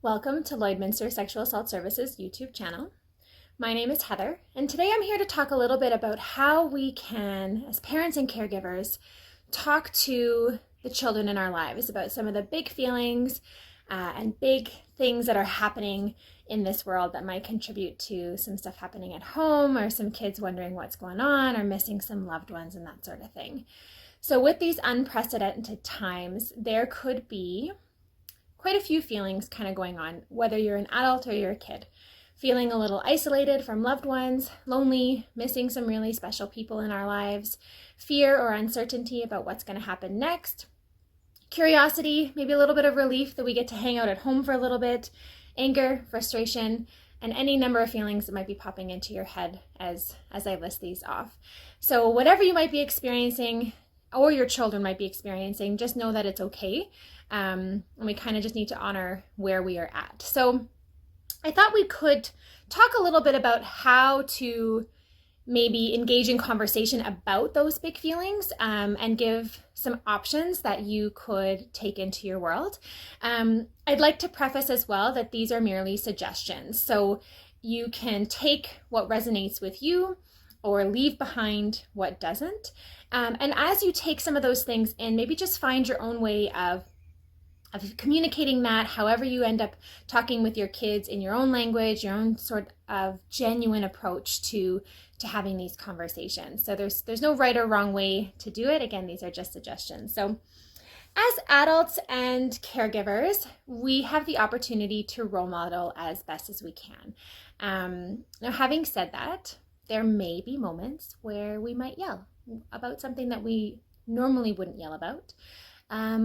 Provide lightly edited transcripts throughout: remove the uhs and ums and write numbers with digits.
Welcome to Lloydminster Sexual Assault Services YouTube channel. My name is Heather, and today I'm here to talk a little bit about how we can, as parents and caregivers, talk to the children in our lives about some of the big feelings and big things that are happening in this world that might contribute to some stuff happening at home or some kids wondering what's going on or missing some loved ones and that sort of thing. So with these unprecedented times, there could be quite a few feelings kind of going on, whether you're an adult or you're a kid. Feeling a little isolated from loved ones, lonely, missing some really special people in our lives, fear or uncertainty about what's going to happen next, curiosity, maybe a little bit of relief that we get to hang out at home for a little bit, anger, frustration, and any number of feelings that might be popping into your head as I list these off. So whatever you might be experiencing or your children might be experiencing, just know that it's okay. And we kind of just need to honor where we are at. So I thought we could talk a little bit about how to maybe engage in conversation about those big feelings and give some options that you could take into your world. I'd like to preface as well that these are merely suggestions. So you can take what resonates with you or leave behind what doesn't. And as you take some of those things in, maybe just find your own way of communicating that, however you end up talking with your kids in your own language, your own sort of genuine approach to having these conversations. So there's no right or wrong way to do it. Again, these are just suggestions. So as adults and caregivers, we have the opportunity to role model as best as we can. Now, having said that, there may be moments where we might yell about something that we normally wouldn't yell about.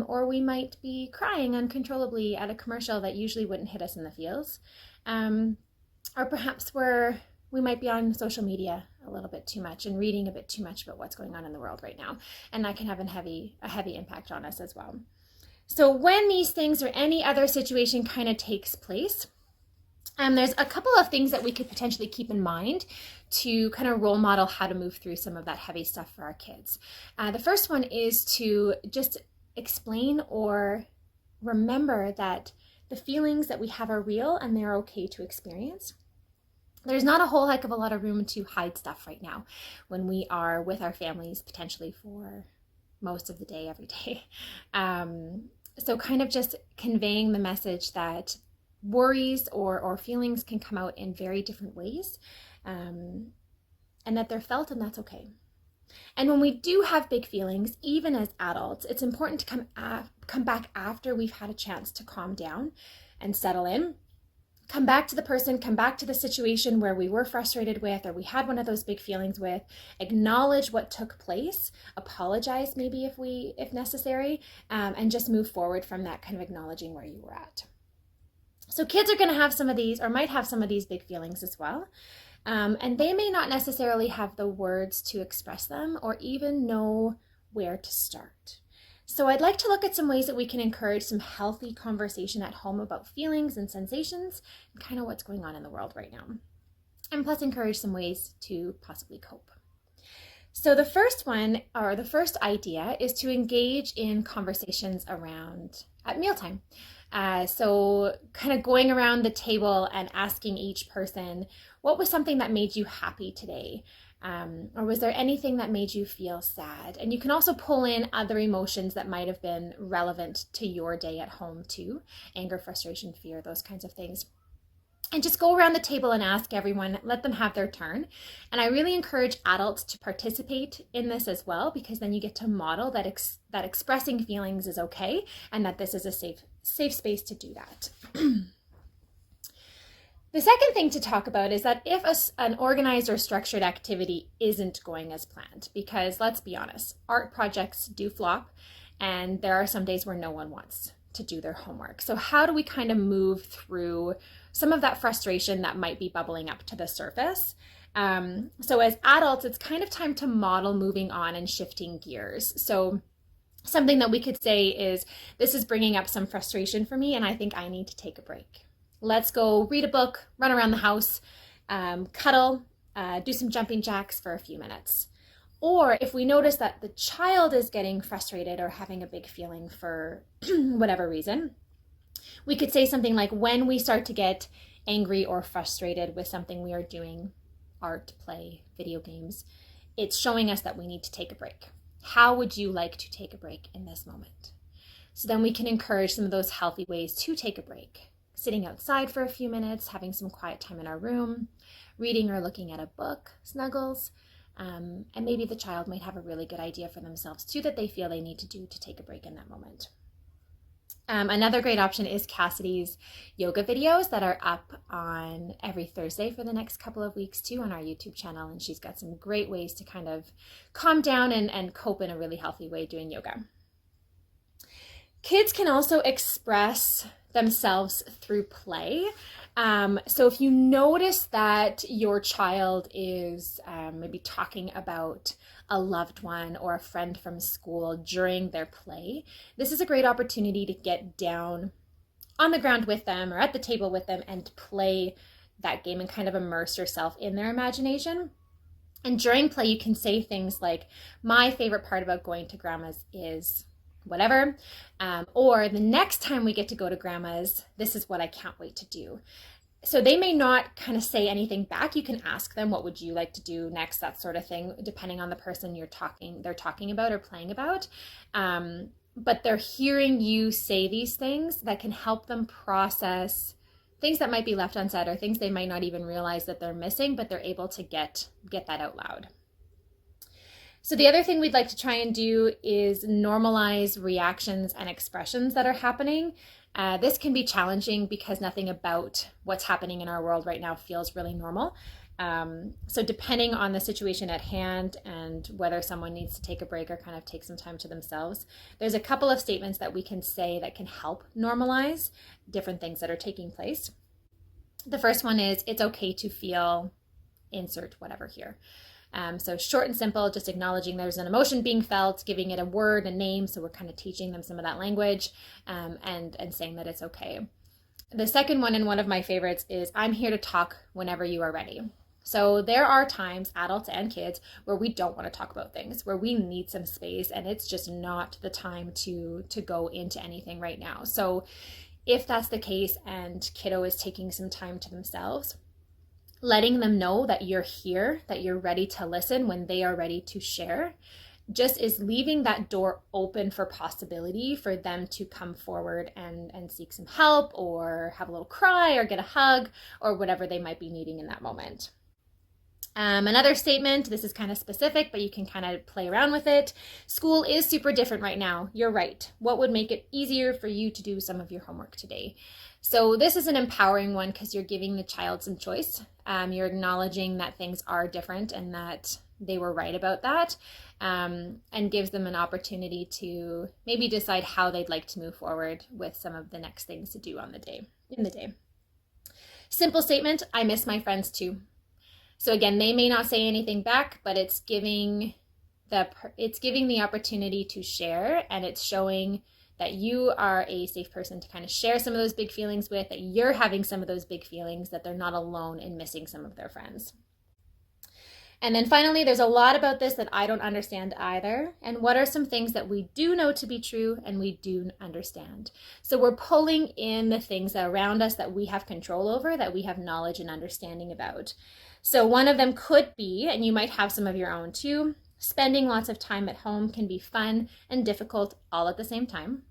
Or we might be crying uncontrollably at a commercial that usually wouldn't hit us in the feels. Or perhaps we might be on social media a little bit too much and reading a bit too much about what's going on in the world right now. And that can have a heavy impact on us as well. So when these things or any other situation kind of takes place, there's a couple of things that we could potentially keep in mind to kind of role model how to move through some of that heavy stuff for our kids. The first one is to just explain or remember that the feelings that we have are real and they're okay to experience. There's not a whole heck of a lot of room to hide stuff right now when we are with our families potentially for most of the day, every day. So kind of just conveying the message that worries or feelings can come out in very different ways, and that they're felt and that's okay. And when we do have big feelings, even as adults, it's important to come back after we've had a chance to calm down and settle in. Come back to the person, come back to the situation where we were frustrated with or we had one of those big feelings with, acknowledge what took place, apologize maybe if necessary, and just move forward from that, kind of acknowledging where you were at. So kids are going to have some of these or might have some of these big feelings as well. And they may not necessarily have the words to express them or even know where to start. So I'd like to look at some ways that we can encourage some healthy conversation at home about feelings and sensations and kind of what's going on in the world right now. And plus encourage some ways to possibly cope. So the first one, or the first idea, is to engage in conversations at mealtime. So kind of going around the table and asking each person, what was something that made you happy today? Or was there anything that made you feel sad? And you can also pull in other emotions that might have been relevant to your day at home too. Anger, frustration, fear, those kinds of things. And just go around the table and ask everyone, let them have their turn. And I really encourage adults to participate in this as well, because then you get to model that expressing feelings is okay and that this is a safe space to do that. The second thing to talk about is that if an organized or structured activity isn't going as planned, because let's be honest, art projects do flop and there are some days where no one wants to do their homework. So how do we kind of move through some of that frustration that might be bubbling up to the surface? So as adults, it's kind of time to model moving on and shifting gears. So something that we could say is, this is bringing up some frustration for me and I think I need to take a break. Let's go read a book, run around the house, cuddle, do some jumping jacks for a few minutes. Or if we notice that the child is getting frustrated or having a big feeling for whatever reason, We could say something like, when we start to get angry or frustrated with something we are doing, art, play, video games, it's showing us that we need to take a break. How would you like to take a break in this moment? So then we can encourage some of those healthy ways to take a break. Sitting outside for a few minutes, having some quiet time in our room, reading or looking at a book, snuggles, and maybe the child might have a really good idea for themselves too that they feel they need to do to take a break in that moment. Another great option is Cassidy's yoga videos that are up on every Thursday for the next couple of weeks too on our YouTube channel. And she's got some great ways to kind of calm down and cope in a really healthy way doing yoga. Kids can also express themselves through play. So if you notice that your child is maybe talking about a loved one or a friend from school during their play, this is a great opportunity to get down on the ground with them or at the table with them and play that game and kind of immerse yourself in their imagination. And during play, you can say things like, my favorite part about going to grandma's is whatever, or the next time we get to go to grandma's, this is what I can't wait to do. So they may not kind of say anything back. You can ask them, what would you like to do next, that sort of thing, depending on the person they're talking about or playing about. But they're hearing you say these things that can help them process things that might be left unsaid or things they might not even realize that they're missing, but they're able to get that out loud. So the other thing we'd like to try and do is normalize reactions and expressions that are happening. This can be challenging because nothing about what's happening in our world right now feels really normal. So depending on the situation at hand and whether someone needs to take a break or kind of take some time to themselves, there's a couple of statements that we can say that can help normalize different things that are taking place. The first one is, it's okay to feel, insert whatever here. So short and simple, just acknowledging there's an emotion being felt, giving it a word, a name. So we're kind of teaching them some of that language and saying that it's okay. The second one, and one of my favorites, is I'm here to talk whenever you are ready. So there are times, adults and kids, where we don't want to talk about things, where we need some space and it's just not the time to go into anything right now. So if that's the case and kiddo is taking some time to themselves, letting them know that you're here, that you're ready to listen when they are ready to share, just is leaving that door open for possibility for them to come forward and seek some help or have a little cry or get a hug or whatever they might be needing in that moment. Another statement, this is kind of specific, but you can kind of play around with it. School is super different right now. You're right. What would make it easier for you to do some of your homework today? So this is an empowering one because you're giving the child some choice. You're acknowledging that things are different and that they were right about that, and gives them an opportunity to maybe decide how they'd like to move forward with some of the next things to do in the day. Simple statement, I miss my friends too. So again, they may not say anything back, but it's giving the opportunity to share, and it's showing that you are a safe person to kind of share some of those big feelings with, that you're having some of those big feelings, that they're not alone in missing some of their friends. And then finally, there's a lot about this that I don't understand either. And what are some things that we do know to be true and we do understand? So we're pulling in the things that are around us that we have control over, that we have knowledge and understanding about. So one of them could be, and you might have some of your own too, spending lots of time at home can be fun and difficult all at the same time.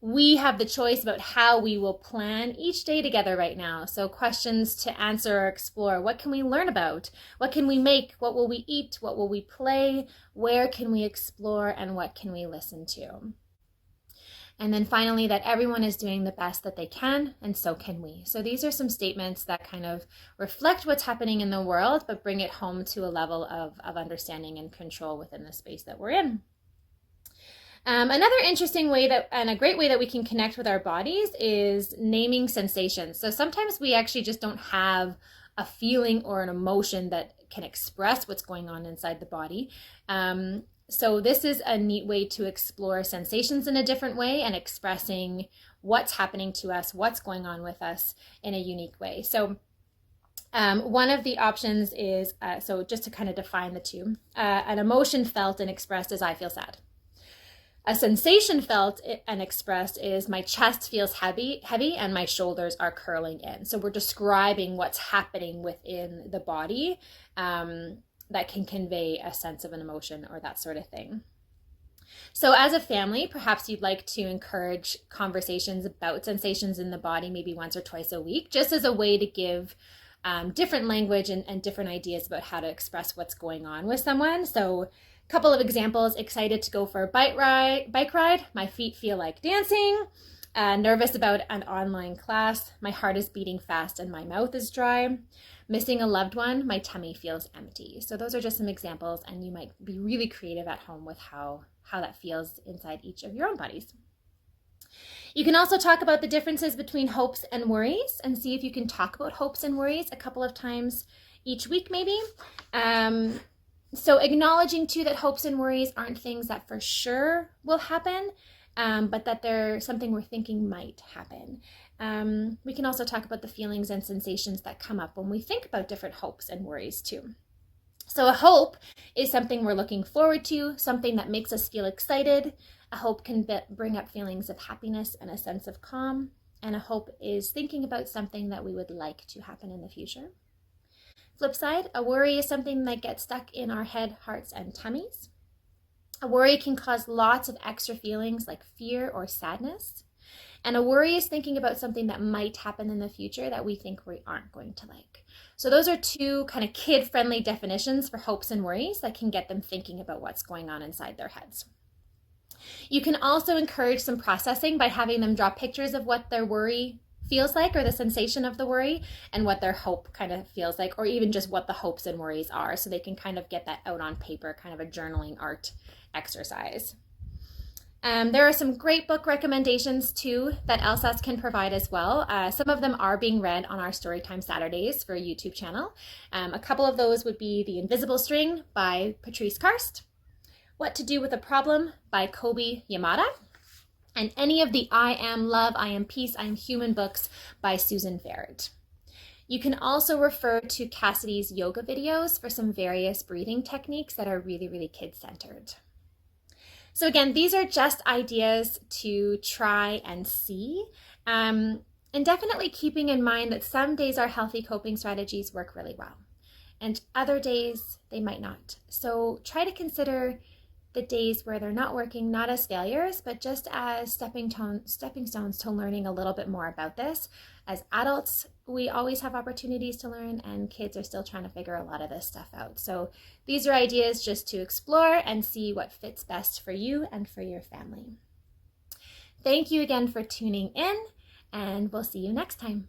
We have the choice about how we will plan each day together right now. So questions to answer or explore. What can we learn about? What can we make? What will we eat? What will we play? Where can we explore? And what can we listen to? And then finally, that everyone is doing the best that they can, and so can we. So these are some statements that kind of reflect what's happening in the world, but bring it home to a level of understanding and control within the space that we're in. Another interesting way and a great way that we can connect with our bodies is naming sensations. So sometimes we actually just don't have a feeling or an emotion that can express what's going on inside the body. So this is a neat way to explore sensations in a different way and expressing what's happening to us, what's going on with us in a unique way. So one of the options is, so just to kind of define the two, an emotion felt and expressed as I feel sad. A sensation felt and expressed is my chest feels heavy and my shoulders are curling in. So we're describing what's happening within the body that can convey a sense of an emotion or that sort of thing. So as a family, perhaps you'd like to encourage conversations about sensations in the body maybe once or twice a week, just as a way to give different language and different ideas about how to express what's going on with someone. So a couple of examples: excited to go for a bike ride, my feet feel like dancing, nervous about an online class, my heart is beating fast and my mouth is dry, missing a loved one, my tummy feels empty. So those are just some examples, and you might be really creative at home with how that feels inside each of your own bodies. You can also talk about the differences between hopes and worries and see if you can talk about hopes and worries a couple of times each week maybe. So acknowledging too that hopes and worries aren't things that for sure will happen, but that they're something we're thinking might happen. We can also talk about the feelings and sensations that come up when we think about different hopes and worries too. So a hope is something we're looking forward to, something that makes us feel excited. A hope can bring up feelings of happiness and a sense of calm. And a hope is thinking about something that we would like to happen in the future. Flip side, a worry is something that gets stuck in our head, hearts, and tummies. A worry can cause lots of extra feelings like fear or sadness. And a worry is thinking about something that might happen in the future that we think we aren't going to like. So those are two kind of kid-friendly definitions for hopes and worries that can get them thinking about what's going on inside their heads. You can also encourage some processing by having them draw pictures of what their worry feels like, or the sensation of the worry, and what their hope kind of feels like, or even just what the hopes and worries are, so they can kind of get that out on paper, kind of a journaling art exercise. There are some great book recommendations too that LSAS can provide as well. Some of them are being read on our Storytime Saturdays for a YouTube channel. A couple of those would be The Invisible String by Patrice Karst, What to Do with a Problem by Kobe Yamada, and any of the I Am Love, I Am Peace, I Am Human books by Susan Verrett. You can also refer to Cassidy's yoga videos for some various breathing techniques that are really, really kid-centered. So again, these are just ideas to try and see, and definitely keeping in mind that some days our healthy coping strategies work really well, and other days they might not. So try to consider the days where they're not working, not as failures, but just as stepping stones to learning a little bit more about this. As adults, we always have opportunities to learn, and kids are still trying to figure a lot of this stuff out. So these are ideas just to explore and see what fits best for you and for your family. Thank you again for tuning in, and we'll see you next time.